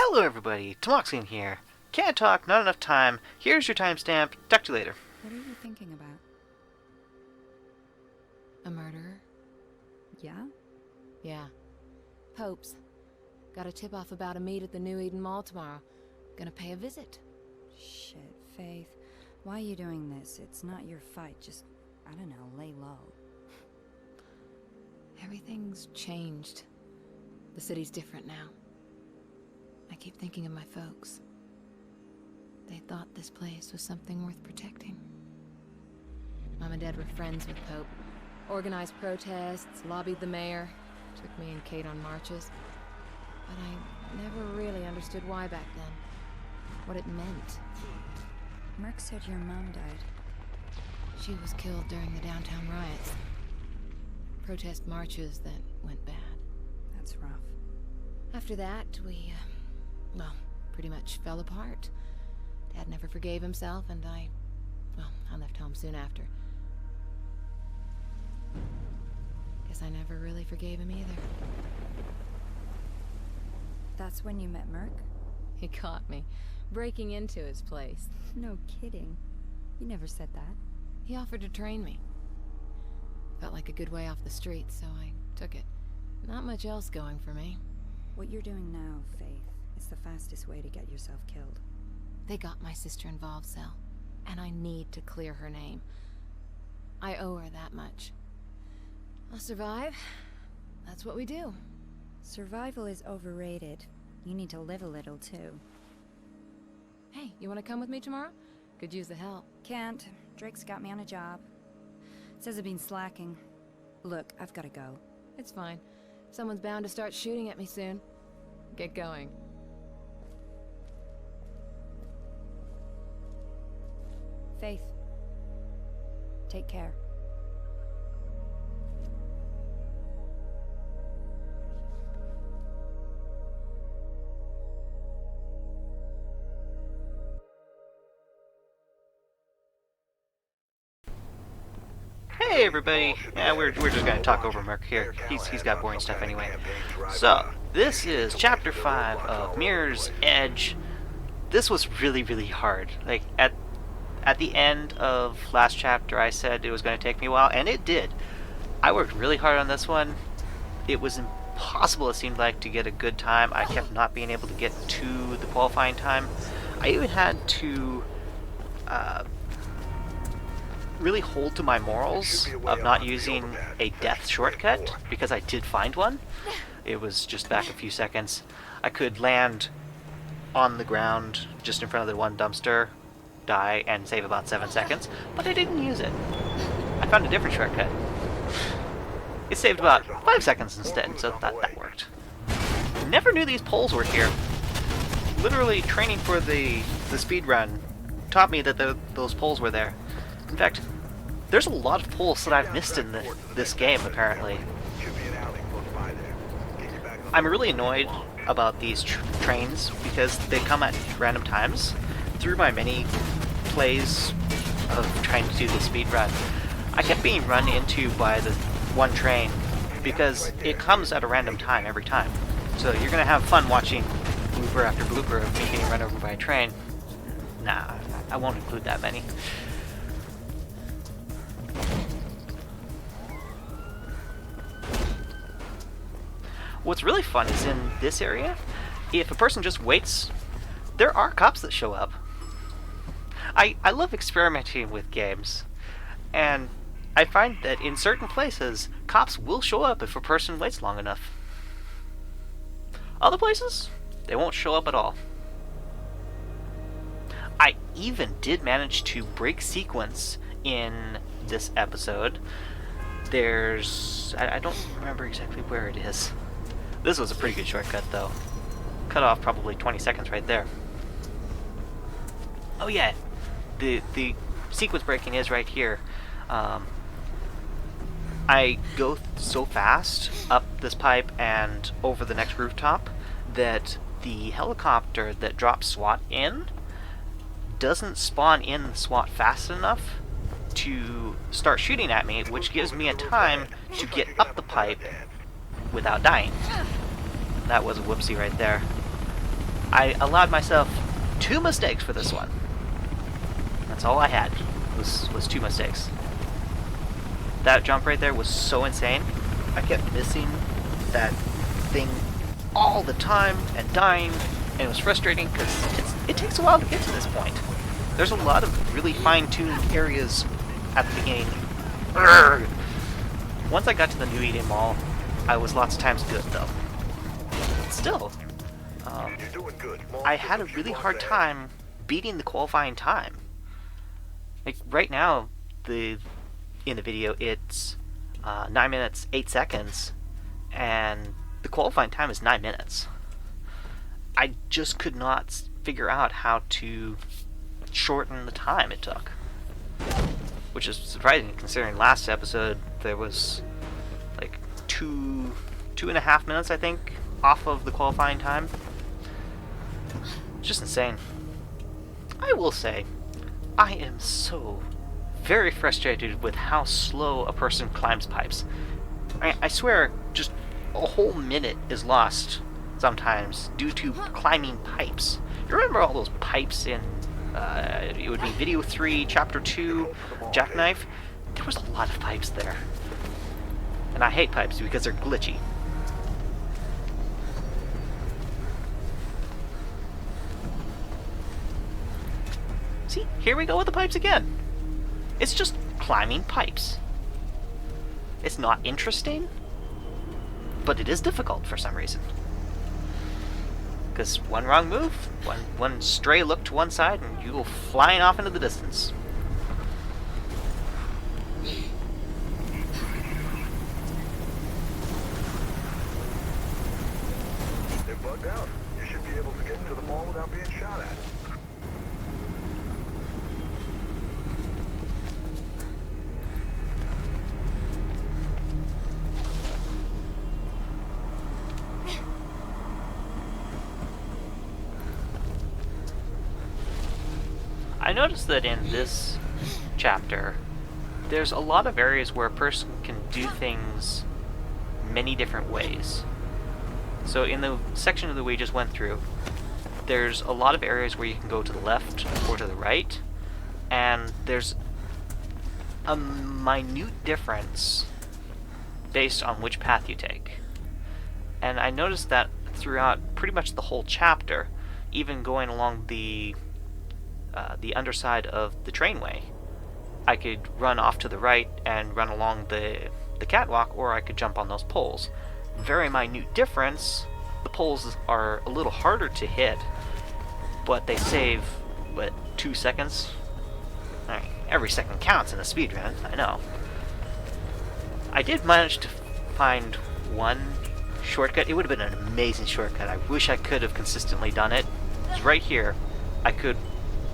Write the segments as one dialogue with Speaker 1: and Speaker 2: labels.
Speaker 1: Hello everybody, Tamoxian here. Can't talk, not enough time. Here's your timestamp. Talk to you later.
Speaker 2: What are you thinking about?
Speaker 3: A murderer?
Speaker 2: Yeah?
Speaker 3: Yeah. Pope's. Got a tip-off about a meet at the New Eden Mall tomorrow. Gonna pay a visit.
Speaker 2: Shit, Faith. Why are you doing this? It's not your fight. Just, I don't know, lay low.
Speaker 3: Everything's changed. The city's different now. I keep thinking of my folks. They thought this place was something worth protecting. Mom and Dad were friends with Pope. Organized protests, lobbied the mayor, took me and Kate on marches. But I never really understood why back then. What it meant.
Speaker 2: Merc said your mom died.
Speaker 3: She was killed during the downtown riots. Protest marches that went bad.
Speaker 2: That's rough.
Speaker 3: After that, we, well, pretty much fell apart. Dad never forgave himself, and I left home soon after. Guess I never really forgave him either.
Speaker 2: That's when you met Merc?
Speaker 3: He caught me, breaking into his place.
Speaker 2: No kidding. You never said that.
Speaker 3: He offered to train me. Felt like a good way off the street, so I took it. Not much else going for me.
Speaker 2: What you're doing now, Faith, is the fastest way to get yourself killed.
Speaker 3: They got my sister involved, Sel. And I need to clear her name. I owe her that much. I'll survive. That's what we do.
Speaker 2: Survival is overrated. You need to live a little, too.
Speaker 3: Hey, you want to come with me tomorrow? Could use the help.
Speaker 2: Can't. Drake's got me on a job. Says I've been slacking. Look, I've gotta go.
Speaker 3: It's fine. Someone's bound to start shooting at me soon. Get going.
Speaker 2: Faith. Take care.
Speaker 1: Hey everybody. Yeah, we're just gonna talk over Merc here. He's got boring stuff anyway. So this is chapter 5 of Mirror's Edge. This was really hard. Like at the end of last chapter, I said it was going to take me a while, and it did. I worked really hard on this one. It was impossible, it seemed like, to get a good time. I kept not being able to get to the qualifying time. I even had to really hold to my morals of not using a death shortcut, because I did find one. It was just back a few seconds. I could land on the ground just in front of the one dumpster, die, and save about 7 seconds, but I didn't use it. I found a different shortcut. It saved about 5 seconds instead, so that worked. Never knew these poles were here. Literally training for the speedrun taught me that those poles were there. In fact, there's a lot of poles that I've missed in this game, apparently. I'm really annoyed about these trains because they come at random times. Through my many plays of trying to do the speedrun, I kept being run into by the one train because it comes at a random time every time. So you're going to have fun watching blooper after blooper of me getting run over by a train. Nah, I won't include that many. What's really fun is in this area, if a person just waits, there are cops that show up. I love experimenting with games, and I find that in certain places, cops will show up if a person waits long enough. Other places, they won't show up at all. I even did manage to break sequence in this episode. I don't remember exactly where it is. This was a pretty good shortcut, though. Cut off probably 20 seconds right there. Oh yeah, the sequence breaking is right here. I go so fast up this pipe and over the next rooftop that the helicopter that drops SWAT in doesn't spawn in SWAT fast enough to start shooting at me, which gives me a time to get up the pipe without dying. That was a whoopsie right there. I allowed myself 2 mistakes for this one. That's all I had, was 2 mistakes. That jump right there was so insane. I kept missing that thing all the time and dying, and it was frustrating because it takes a while to get to this point. There's a lot of really fine-tuned areas at the beginning. Urgh. Once I got to the New Eden Mall, I was lots of times good though. Still, I had a really hard time beating the qualifying time. Like right now, in the video it's 9 minutes 8 seconds, and the qualifying time is 9 minutes. I just could not figure out how to shorten the time it took, which is surprising considering last episode there was like 2.5 minutes, I think, off of the qualifying time. Just insane. I will say, I am so very frustrated with how slow a person climbs pipes. I swear, just a whole minute is lost sometimes due to climbing pipes. You remember all those pipes in, it would be Video 3, Chapter 2, Jackknife? There was a lot of pipes there. And I hate pipes because they're glitchy. See, here we go with the pipes again. It's just climbing pipes. It's not interesting, but it is difficult for some reason. Because one wrong move, one stray look to one side, and you go flying off into the distance.
Speaker 4: They're bugged out. You should be able to get into the mall without being shot at.
Speaker 1: I noticed that in this chapter, there's a lot of areas where a person can do things many different ways. So in the section that we just went through, there's a lot of areas where you can go to the left or to the right, and there's a minute difference based on which path you take. And I noticed that throughout pretty much the whole chapter, even going along the underside of the trainway, I could run off to the right and run along the catwalk, or I could jump on those poles. Very minute difference. The poles are a little harder to hit, but they save, what, 2 seconds? I mean, every second counts in a speedrun, I know. I did manage to find one shortcut. It would have been an amazing shortcut. I wish I could have consistently done it. It's right here. I could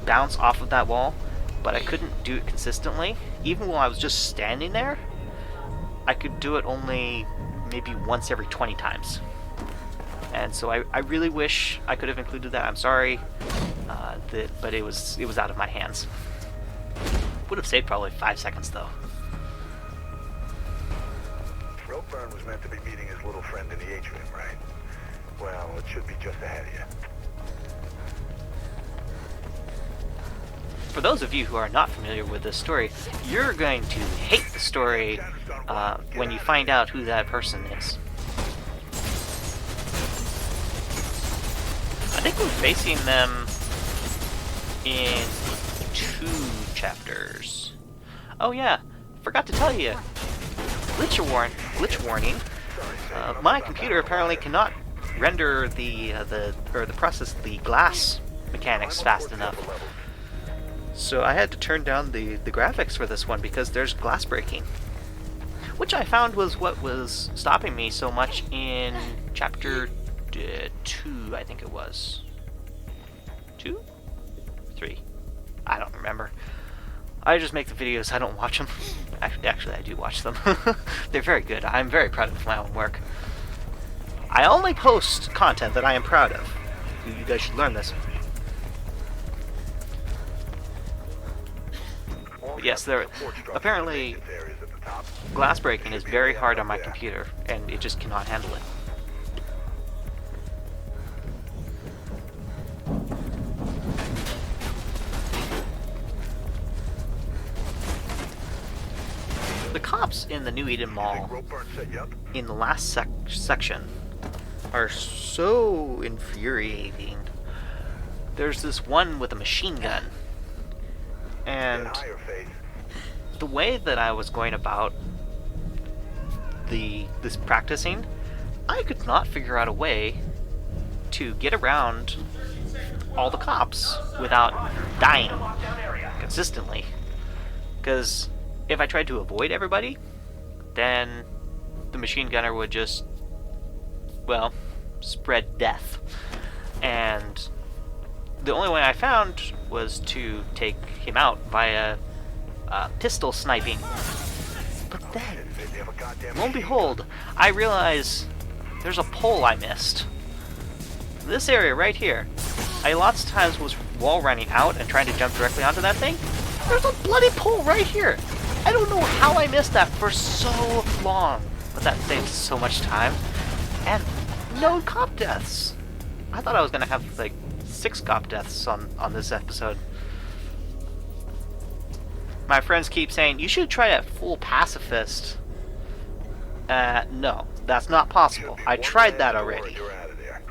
Speaker 1: bounce off of that wall, but I couldn't do it consistently. Even while I was just standing there, I could do it only maybe once every 20 times. And so I really wish I could have included that. I'm sorry, but it was out of my hands. Would have saved probably 5 seconds though.
Speaker 4: Ropeburn was meant to be meeting his little friend in the atrium, right? Well, it should be just ahead of you.
Speaker 1: For those of you who are not familiar with this story, you're going to hate the story when you find out who that person is. I think we're facing them in 2 chapters. Oh yeah, forgot to tell you. Glitch warning. My computer apparently cannot render the process the glass mechanics fast enough. So I had to turn down the graphics for this one because there's glass breaking. Which I found was what was stopping me so much in chapter 2, I think it was. 2? 3? I don't remember. I just make the videos, I don't watch them. Actually, I do watch them. They're very good. I'm very proud of my own work. I only post content that I am proud of. You guys should learn this. But yes, there apparently glass breaking is very hard on my computer, and it just cannot handle it. in the New Eden
Speaker 4: You
Speaker 1: Mall
Speaker 4: think rope burn set you up?
Speaker 1: in the last section are so infuriating. There's this one with a machine gun, and
Speaker 4: Get higher, Faith.
Speaker 1: the way that I was going about this practicing, I could not figure out a way to get around all the cops without dying consistently. Because if I tried to avoid everybody, then the machine gunner would just, well, spread death. And the only way I found was to take him out via pistol sniping. But then,
Speaker 4: They have a goddamn
Speaker 1: lo and
Speaker 4: machine
Speaker 1: behold, I realize there's a pole I missed. This area right here. I lots of times was wall running out and trying to jump directly onto that thing. There's a bloody pole right here. I don't know how I missed that for so long, but that saves so much time. And no cop deaths. I thought I was gonna have like 6 cop deaths on this episode. My friends keep saying, you should try that full pacifist. No, that's not possible. I tried that already.
Speaker 4: You're out of there.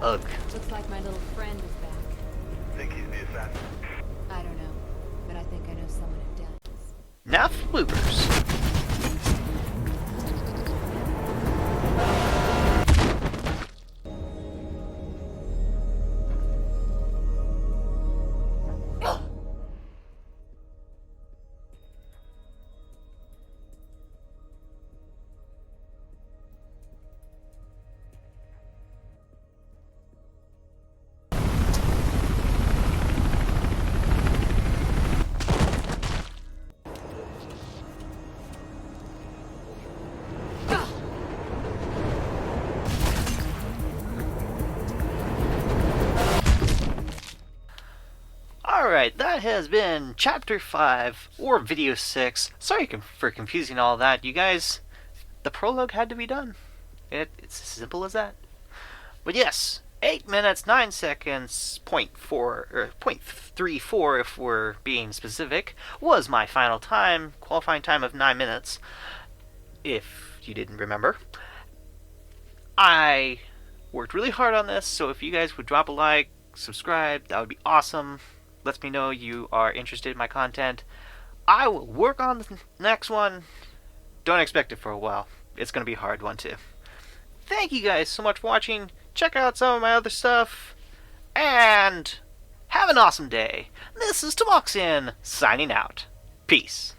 Speaker 1: Ugh.
Speaker 3: Looks like my little friend is back.
Speaker 4: Think he's the assassin?
Speaker 3: I don't know, but I think I know someone who does.
Speaker 1: Now for bloopers. Alright, that has been Chapter 5, or Video 6. Sorry for confusing all that. You guys, the prologue had to be done. It's as simple as that. But yes, 8 minutes, 9 seconds, 0.34 if we're being specific, was my final time, qualifying time of 9 minutes, if you didn't remember. I worked really hard on this, so if you guys would drop a like, subscribe, that would be awesome. Lets me know you are interested in my content. I will work on the next one. Don't expect it for a while. It's going to be a hard one too. Thank you guys so much for watching. Check out some of my other stuff. And have an awesome day. This is Tamoxian signing out. Peace.